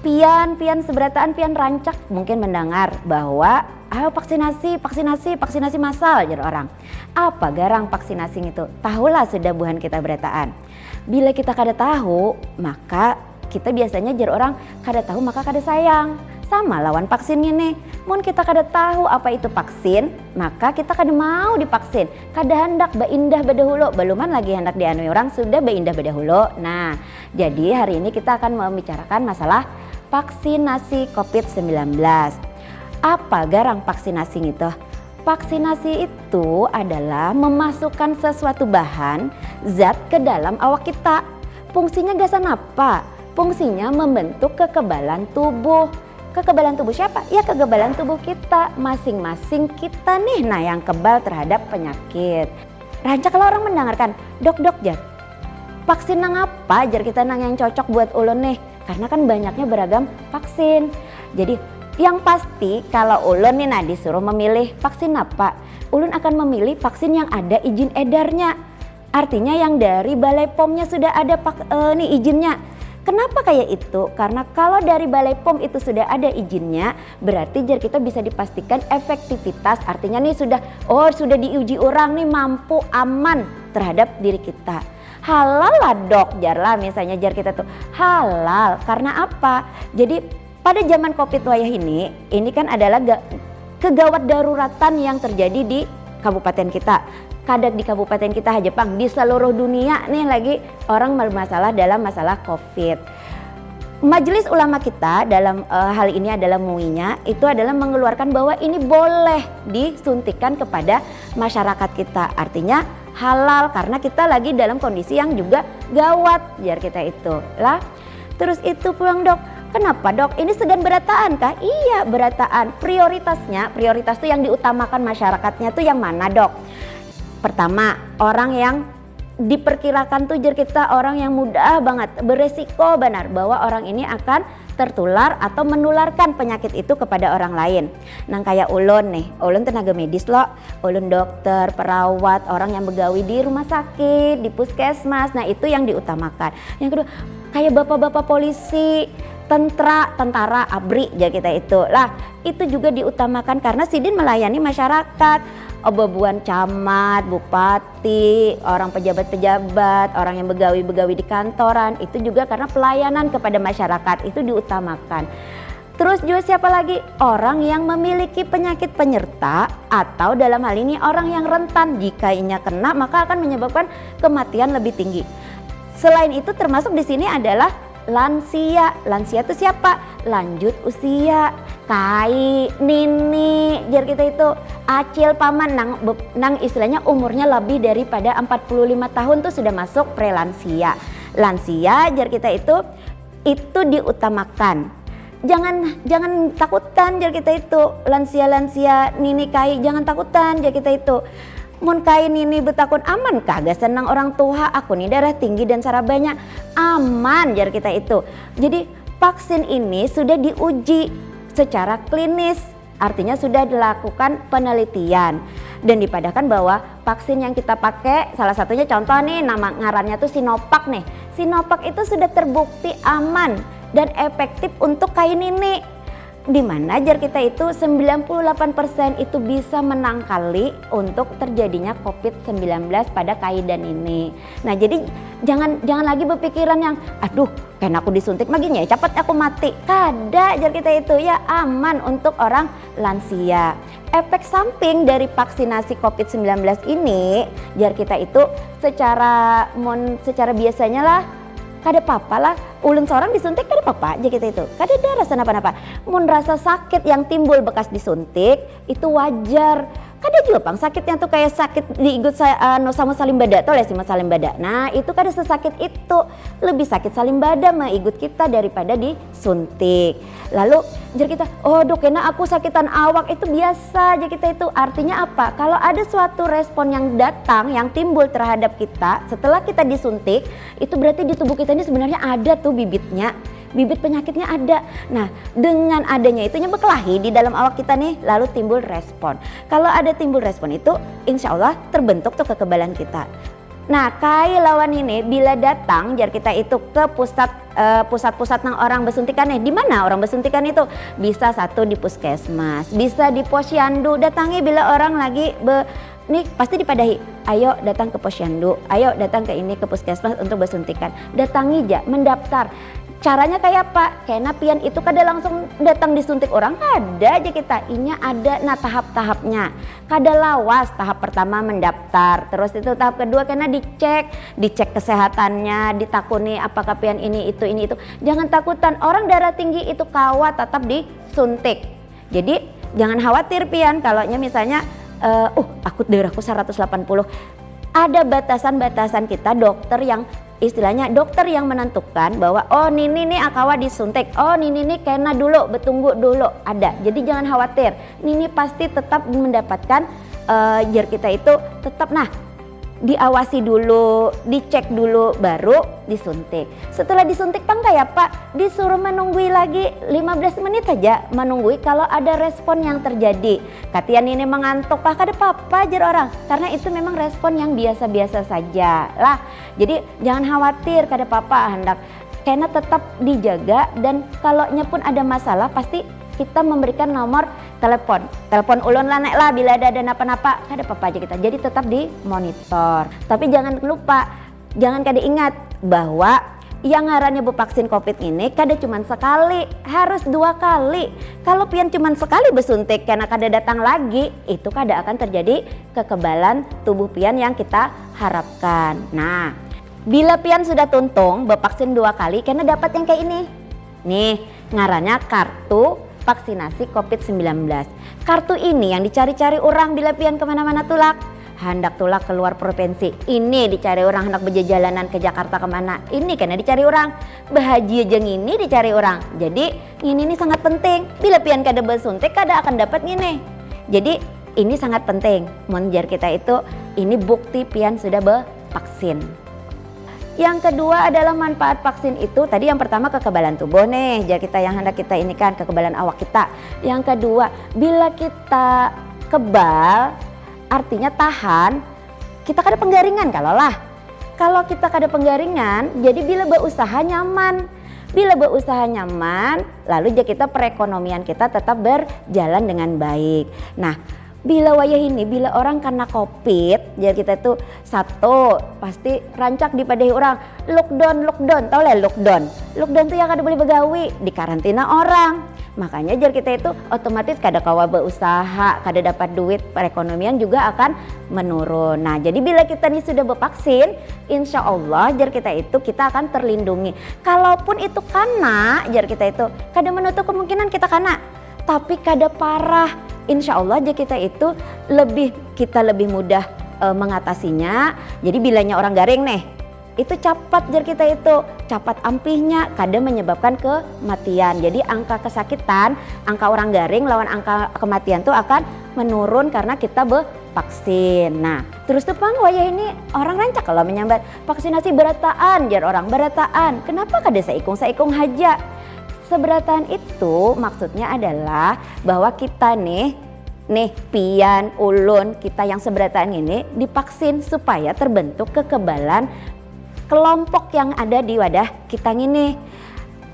Pian seberataan pian rancak mungkin mendengar bahwa ayo vaksinasi massal jar orang. Apa garang vaksinasi itu? Tahulah sudah buhan kita berataan. Bila kita kada tahu, maka kita biasanya jar orang kada tahu maka kada sayang. Sama lawan vaksinnya nih. Mun kita kada tahu apa itu vaksin, maka kita kada mau divaksin. Kada hendak beindah bedahulu, beluman lagi hendak dianui orang sudah beindah bedahulu. Nah, jadi hari ini kita akan membicarakan masalah vaksinasi COVID-19. Apa garang vaksinasi itu? Vaksinasi itu adalah memasukkan sesuatu bahan zat ke dalam awak kita. Fungsinya gasan apa? Fungsinya membentuk kekebalan tubuh. Kekebalan tubuh siapa? Ya kekebalan tubuh kita. Masing-masing kita nih nah yang kebal terhadap penyakit. Rancak kalau orang mendengarkan, dok jar. Vaksin nang apa jar kita nang yang cocok buat ulun nih? Karena kan banyaknya beragam vaksin. Jadi yang pasti kalau ulun nih nah disuruh memilih vaksin apa, ulun akan memilih vaksin yang ada izin edarnya. Artinya yang dari Balai POM-nya sudah ada nih izinnya. Kenapa kayak itu? Karena kalau dari Balai POM itu sudah ada izinnya, berarti jar kita bisa dipastikan efektivitas. Artinya nih sudah diuji orang nih mampu aman terhadap diri kita. Halal lah dok jar lah misalnya jar kita tuh halal karena apa? Jadi pada zaman COVID wayah ini kan adalah kegawat daruratan yang terjadi di kabupaten kita. Kadang di kabupaten kita aja pang, di seluruh dunia nih lagi orang bermasalah dalam masalah COVID. Majelis ulama kita dalam hal ini adalah MUI-nya itu adalah mengeluarkan bahwa ini boleh disuntikan kepada masyarakat kita. Artinya halal karena kita lagi dalam kondisi yang juga gawat jar kita itu lah. Terus itu pulang dok, kenapa dok? Ini segan berataan kah? Iya berataan. Prioritas tuh yang diutamakan masyarakatnya tuh yang mana dok? Pertama, orang yang diperkirakan tuh jar kita orang yang mudah banget beresiko benar bahwa orang ini akan tertular atau menularkan penyakit itu kepada orang lain. Nah kayak ulun nih, ulun tenaga medis loh, ulun dokter, perawat, orang yang begawi di rumah sakit, di puskesmas. Nah itu yang diutamakan. Yang kedua, kayak bapak-bapak polisi, tentara, ABRI ya kita itu lah, itu juga diutamakan karena sidin melayani masyarakat. Obabuan camat, bupati, orang pejabat-pejabat, orang yang begawi di kantoran, itu juga karena pelayanan kepada masyarakat itu diutamakan. Terus juga siapa lagi? Orang yang memiliki penyakit penyerta atau dalam hal ini orang yang rentan jika inya kena maka akan menyebabkan kematian lebih tinggi. Selain itu termasuk di sini adalah lansia. Lansia itu siapa? Lanjut usia. Kai, nini, jar kita itu acil paman nang istilahnya umurnya lebih daripada 45 tahun tuh sudah masuk prelansia. Lansia jar kita itu diutamakan. Jangan takutan jar kita itu. Lansia nini kai jangan takutan jar kita itu. Mun kai nini betakun aman kagak senang orang tua aku nih darah tinggi dan sarabanya aman jar kita itu. Jadi vaksin ini sudah diuji secara klinis, artinya sudah dilakukan penelitian dan dipadahkan bahwa vaksin yang kita pakai salah satunya contoh nih nama ngarannya tuh Sinovac nih. Sinovac itu sudah terbukti aman dan efektif untuk kain ini. Di mana jar kita itu 98% itu bisa menangkali untuk terjadinya COVID-19 pada kaidan ini. Nah jadi jangan lagi berpikiran yang aduh kan aku disuntik maginya cepat aku mati. Kada jar kita itu ya aman untuk orang lansia. Efek samping dari vaksinasi COVID-19 ini jar kita itu secara biasanya lah kada apa-apa lah, ulun seorang disuntik kada apa-apa aja kita itu, kada ada rasa apa-apa. Mun rasa sakit yang timbul bekas disuntik itu wajar. Kada juga pang sakitnya tuh kayak sakit diigut sama salim bada tuh lesi salim bada. Nah itu kada sesakit itu, lebih sakit salim bada maigut kita daripada disuntik. Lalu jar kita, oh dok kena aku sakitan awak itu biasa aja kita itu. Artinya apa? Kalau ada suatu respon yang datang yang timbul terhadap kita setelah kita disuntik, itu berarti di tubuh kita ini sebenarnya ada tuh bibitnya. Bibit penyakitnya ada. Nah dengan adanya itunya berkelahi di dalam awak kita nih lalu timbul respon. Kalau ada timbul respon itu insya Allah terbentuk tuh kekebalan kita. Nah, kai lawan ini bila datang jar kita itu ke pusat-pusat nang orang besuntikan di mana orang besuntikan itu? Bisa satu di puskesmas, bisa di posyandu. Datangi bila orang lagi nih pasti dipadahi. Ayo datang ke posyandu, ayo datang ke ini ke puskesmas untuk besuntikan. Datangi aja, mendaftar. Caranya kayak apa? Karena pian itu kada langsung datang disuntik orang, kada aja kita. Inya ada tahap-tahapnya. Kada lawas, tahap pertama mendaftar, terus itu tahap kedua karena dicek kesehatannya, ditakuni apakah pian ini itu. Jangan takutan, orang darah tinggi itu kawa tetap disuntik. Jadi jangan khawatir pian kalau misalnya aku darahku 180. Ada batasan-batasan kita dokter yang istilahnya dokter yang menentukan bahwa Nini akawa disuntik, Nini kena dulu, betunggu dulu, ada. Jadi jangan khawatir, Nini pasti tetap mendapatkan jar kita itu tetap diawasi dulu, dicek dulu baru disuntik. Setelah disuntik kayak Pak, disuruh menunggui lagi 15 menit aja, menunggui kalau ada respon yang terjadi. Katian ini mengantuk, kada apa-apa jar orang, karena itu memang respon yang biasa-biasa saja lah. Jadi jangan khawatir, kada apa-apa, hendak karena tetap dijaga, dan kalaunya pun ada masalah pasti kita memberikan nomor telepon ulun lah nek lah bila ada napa-napa, kada apa-apa aja kita. Jadi tetap dimonitor. Tapi jangan lupa, jangan kada ingat bahwa yang ngarannya vaksin COVID ini kada cuma sekali, harus 2 kali. Kalau pian cuma sekali besuntik karena kada datang lagi, itu kada akan terjadi kekebalan tubuh pian yang kita harapkan. Nah, bila pian sudah tuntung vaksin 2 kali karena dapat yang kayak ini. Nih, ngarannya kartu vaksinasi COVID-19. Kartu ini yang dicari-cari orang bila pian kemana-mana tulak. Hendak tulak keluar provinsi, ini dicari orang. Hendak berjalanan ke Jakarta kemana, ini karena dicari orang. Bahagia jeng ini dicari orang. Jadi ini sangat penting. Bila pian kada bersuntik, kada akan dapat ini. Jadi ini sangat penting. Monjar kita itu, ini bukti pian sudah bervaksin. Yang kedua adalah manfaat vaksin itu, tadi yang pertama kekebalan tubuh nih, jadi kita yang hendak kita ini kan kekebalan awak kita. Yang kedua, bila kita kebal artinya tahan, kita kada penggaringan kalau kita kada penggaringan, jadi bila berusaha nyaman. Bila berusaha nyaman, lalu jadi kita perekonomian kita tetap berjalan dengan baik. Nah, bila wayah ini, bila orang kena COVID, jadi kita itu satu pasti rancak dipadahi orang lockdown, tau lah lockdown tuh yang kada boleh begawi, di karantina orang. Makanya jar kita itu otomatis kada kawa berusaha, kada dapat duit, perekonomian juga akan menurun. Nah, jadi bila kita ini sudah bervaksin, insya Allah jar kita itu kita akan terlindungi. Kalaupun itu kena, jar kita itu kada menutup kemungkinan kita kena, tapi kada parah. Insya Allah aja kita itu lebih mudah mengatasinya. Jadi bilanya orang garing nih, itu cepat jar kita itu, cepat ampihnya, kadang menyebabkan kematian. Jadi angka kesakitan, angka orang garing lawan angka kematian tuh akan menurun karena kita bervaksin. Nah, terus tuh wayah ini orang rancak kalau menyambat vaksinasi berataan, jar orang berataan. Kenapa kada saikung haja? Seberataan itu maksudnya adalah bahwa kita nih pian, ulun, kita yang seberataan ini divaksin supaya terbentuk kekebalan kelompok yang ada di wadah kita ini.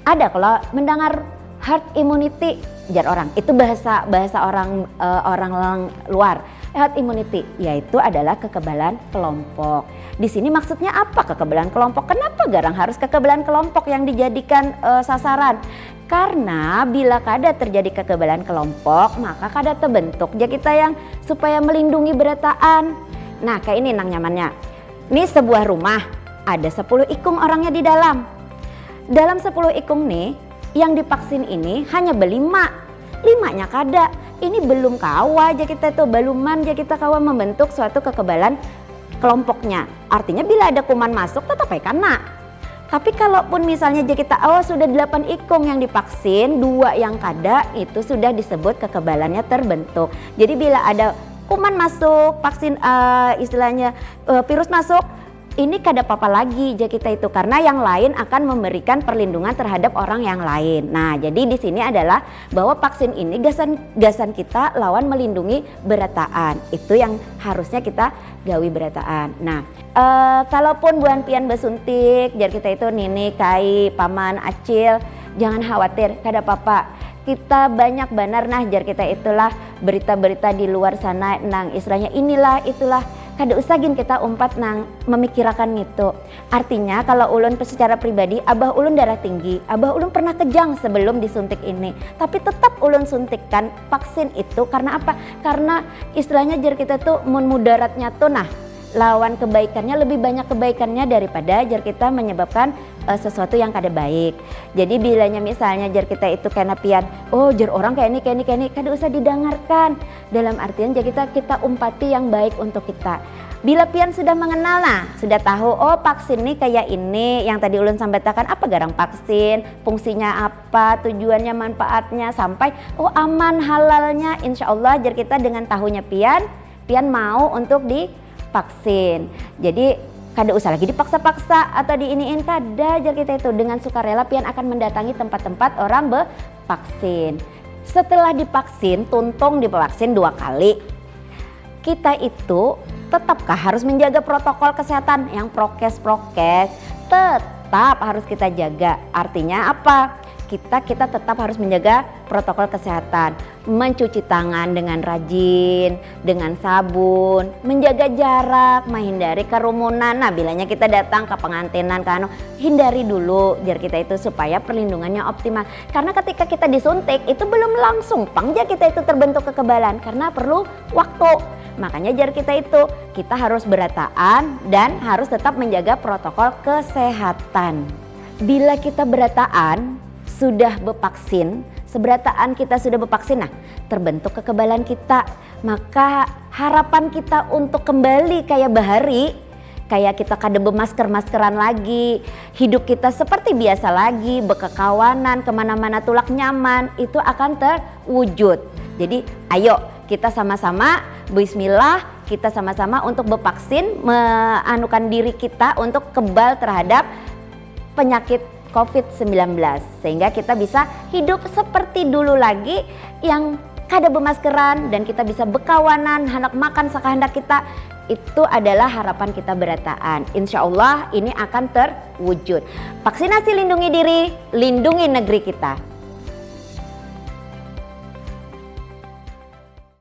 Ada kalau mendengar herd immunity, jar orang itu bahasa orang luar. Herd immunity yaitu adalah kekebalan kelompok. Di sini maksudnya apa kekebalan kelompok? Kenapa garang harus kekebalan kelompok yang dijadikan sasaran? Karena bila kada terjadi kekebalan kelompok, maka kada terbentuk jadi kita yang supaya melindungi berataan. Nah, kayak ini nang nyamannya. Ini sebuah rumah, ada 10 ikung orangnya di dalam. Dalam 10 ikung nih, yang divaksin ini hanya limanya kada. Ini belum kawa aja kita tuh, baluman aja kita kawa membentuk suatu kekebalan kelompoknya. Artinya bila ada kuman masuk tetap kena. Tapi kalaupun misalnya aja kita sudah 8 ikung yang divaksin, 2 yang kada, itu sudah disebut kekebalannya terbentuk. Jadi bila ada kuman masuk, vaksin istilahnya virus masuk, ini kada apa-apa lagi jadi kita itu, karena yang lain akan memberikan perlindungan terhadap orang yang lain. Nah, jadi di sini adalah bahwa vaksin ini gasan kita lawan melindungi berataan. Itu yang harusnya kita gawi berataan. Nah, kalaupun buan pian besuntik, jar kita itu nini, kai, paman, acil, jangan khawatir, kada apa-apa. Kita banyak benar nah jar kita itulah berita-berita di luar sana nang istilahnya inilah itulah, kada usah gin kita umpat nang memikirkan itu. Artinya kalau ulun secara pribadi, abah ulun darah tinggi, abah ulun pernah kejang sebelum disuntik ini, tapi tetap ulun suntikkan vaksin itu karena apa? Karena istilahnya jar kita tuh mudaratnya tuh nah lawan kebaikannya, lebih banyak kebaikannya daripada jar kita menyebabkan sesuatu yang kada baik. Jadi bilanya misalnya jar kita itu kena pian, oh jar orang kayak ini, kada usah didengarkan. Dalam artian jar kita umpati yang baik untuk kita. Bila pian sudah mengenal, nah sudah tahu, oh vaksin ini kayak ini, yang tadi ulun sampaikan apa garang vaksin, fungsinya apa, tujuannya, manfaatnya, sampai oh aman halalnya, insya Allah jar kita dengan tahunya pian mau untuk divaksin. Jadi kada usah lagi dipaksa-paksa atau diiniin, kada jar kita itu dengan sukarela pian akan mendatangi tempat-tempat orang bevaksin. Setelah divaksin, tuntung divaksin 2 kali, kita itu tetapkah harus menjaga protokol kesehatan yang prokes tetap harus kita jaga. Artinya apa? Kita tetap harus menjaga protokol kesehatan, mencuci tangan dengan rajin, dengan sabun, menjaga jarak, menghindari kerumunan. Nah, bilanya kita datang ke pengantinan hindari dulu jar kita itu supaya perlindungannya optimal. Karena ketika kita disuntik itu belum langsung pangja kita itu terbentuk kekebalan karena perlu waktu. Makanya jar kita itu kita harus berataan dan harus tetap menjaga protokol kesehatan. Bila kita berataan sudah bevaksin, seberataan kita sudah bevaksin, nah terbentuk kekebalan kita, maka harapan kita untuk kembali kayak bahari, kayak kita kada bermaskeran lagi, hidup kita seperti biasa lagi, berkekawanan, kemana-mana tulak nyaman, itu akan terwujud. Jadi ayo kita sama-sama bismillah, kita sama-sama untuk bevaksin, meanukan diri kita untuk kebal terhadap penyakit COVID-19 sehingga kita bisa hidup seperti dulu lagi yang kada bermaskeran dan kita bisa berkawanan, hendak makan sakahendak kita. Itu adalah harapan kita berataan. Insya Allah ini akan terwujud. Vaksinasi lindungi diri, lindungi negeri kita.